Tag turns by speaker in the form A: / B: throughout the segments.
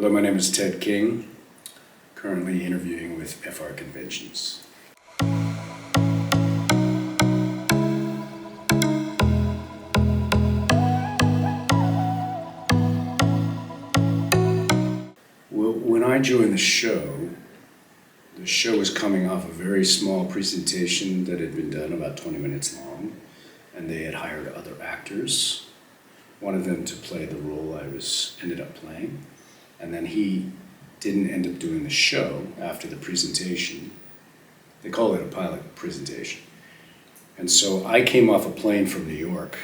A: Hello, my name is Ted King, currently interviewing with FrConventions. Well, when I joined the show was coming off a very small presentation that had been done, about 20 minutes long, and they had hired other actors, one of them to play the role I ended up playing, and then he didn't end up doing the show after the presentation. They call it a pilot presentation. And so I came off a plane from New York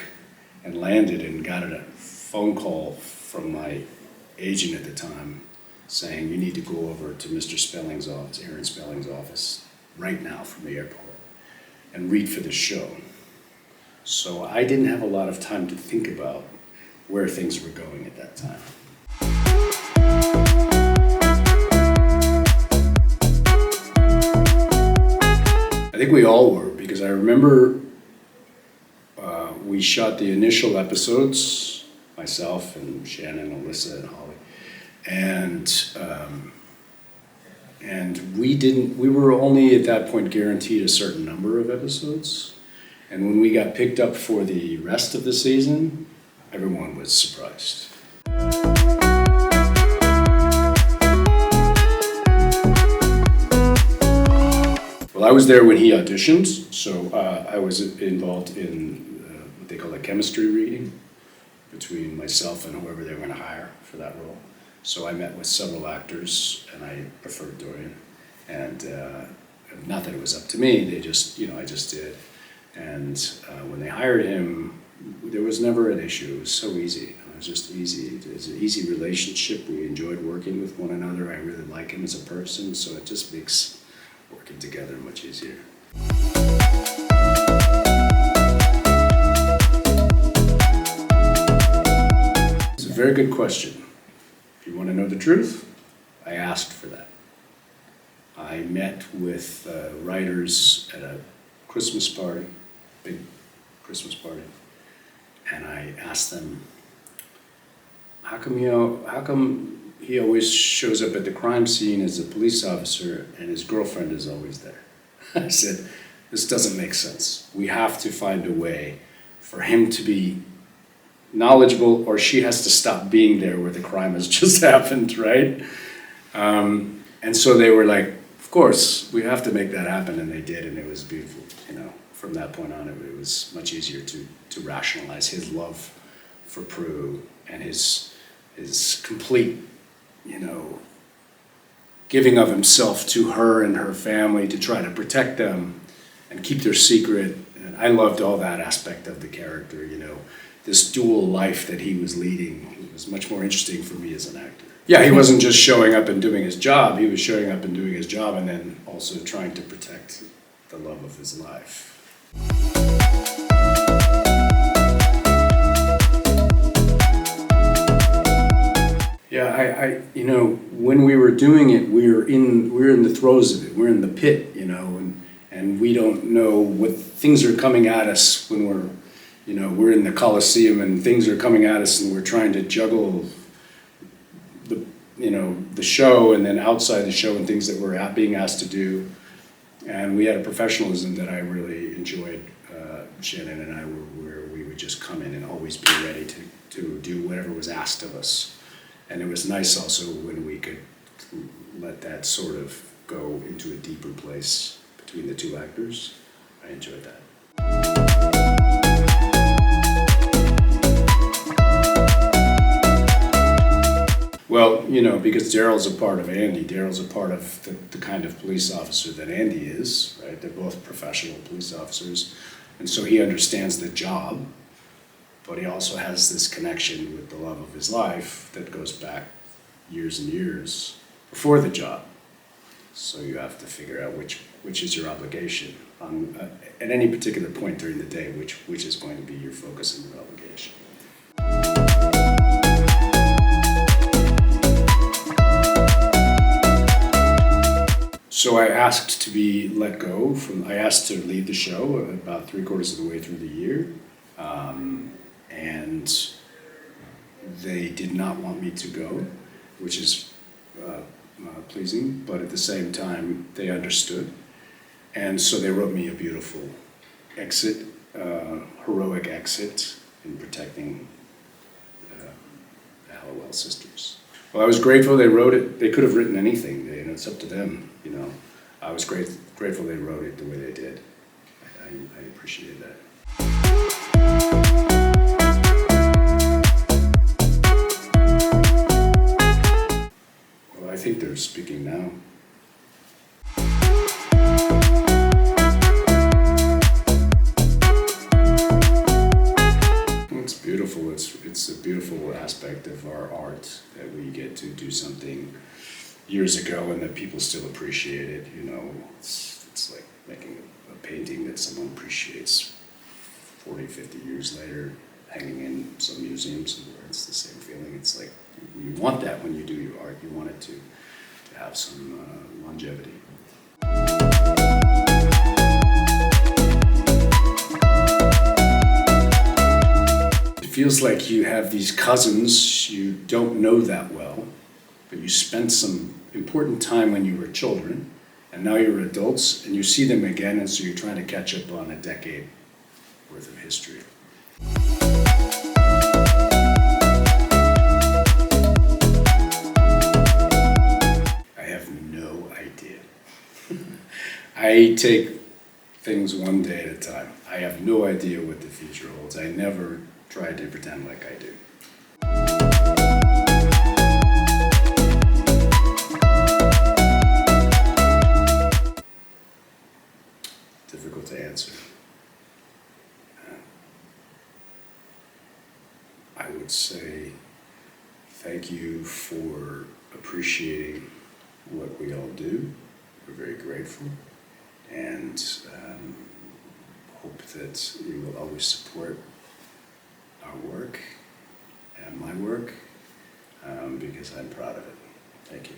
A: and landed and got a phone call from my agent at the time saying, you need to go over to Mr. Spelling's office, Aaron Spelling's office, right now from the airport and read for the show. So I didn't have a lot of time to think about where things were going at that time. I think we all were, because I remember we shot the initial episodes, myself and Shannen, Alyssa, and Holly, and we were only at that point guaranteed a certain number of episodes, and when we got picked up for the rest of the season, everyone was surprised. Well, I was there when he auditioned, so I was involved in what they call a chemistry reading between myself and whoever they were going to hire for that role. So I met with several actors, and I preferred Dorian. And not that it was up to me, I just did. And when they hired him, there was never an issue. It was so easy. It was just easy. It was an easy relationship. We enjoyed working with one another. I really like him as a person, so it just makes working together much easier. It's a very good question. If you want to know the truth, I asked for that. I met with writers at a Christmas party, big Christmas party, and I asked them, how come he always shows up at the crime scene as a police officer and his girlfriend is always there? I said, this doesn't make sense. We have to find a way for him to be knowledgeable, or she has to stop being there where the crime has just happened, right? And so they were like, of course, we have to make that happen, and they did, and it was beautiful. From that point on, it was much easier to rationalize his love for Prue and his complete, giving of himself to her and her family to try to protect them and keep their secret. And I loved all that aspect of the character, this dual life that he was leading. It was much more interesting for me as an actor. Yeah, he wasn't just showing up and doing his job. He was showing up and doing his job and then also trying to protect the love of his life. Yeah, when we were doing it, we're in the throes of it. We're in the pit, and we don't know what things are coming at us when we're in the Coliseum and things are coming at us and we're trying to juggle the show and then outside the show and things that we're being asked to do. And we had a professionalism that I really enjoyed. Shannen and I where we would just come in and always be ready to do whatever was asked of us. And it was nice also when we could let that sort of go into a deeper place between the two actors. I enjoyed that. Well, because Darryl's a part of Andy, Darryl's a part of the kind of police officer that Andy is, right? They're both professional police officers, and so he understands the job, but he also has this connection with the love of his life that goes back years and years before the job. So you have to figure out which is your obligation at any particular point during the day, which is going to be your focus and your obligation. So I asked to be let go I asked to leave the show about 3/4 of the way through the year. And they did not want me to go. which is pleasing, but at the same time, they understood. And so they wrote me a beautiful exit, heroic exit in protecting the Hallowell sisters. Well, I was grateful they wrote it. They could have written anything. It's up to them, I was grateful they wrote it the way they did. I appreciated that. Well, I think they're speaking now. It's beautiful. It's a beautiful aspect of our art that we get to do something years ago and that people still appreciate it. It's like making a painting that someone appreciates 40, 50 years later, hanging in some museums where it's the same feeling. It's like you want that when you do your art. You want it to have some longevity. It feels like you have these cousins you don't know that well, but you spent some important time when you were children, and now you're adults, and you see them again, and so you're trying to catch up on a decade worth of history. I have no idea. I take things one day at a time. I have no idea what the future holds. I never try to pretend like I do. Difficult to answer. I would say thank you for appreciating what we all do. We're very grateful, and hope that you will always support our work and my work, because I'm proud of it. Thank you.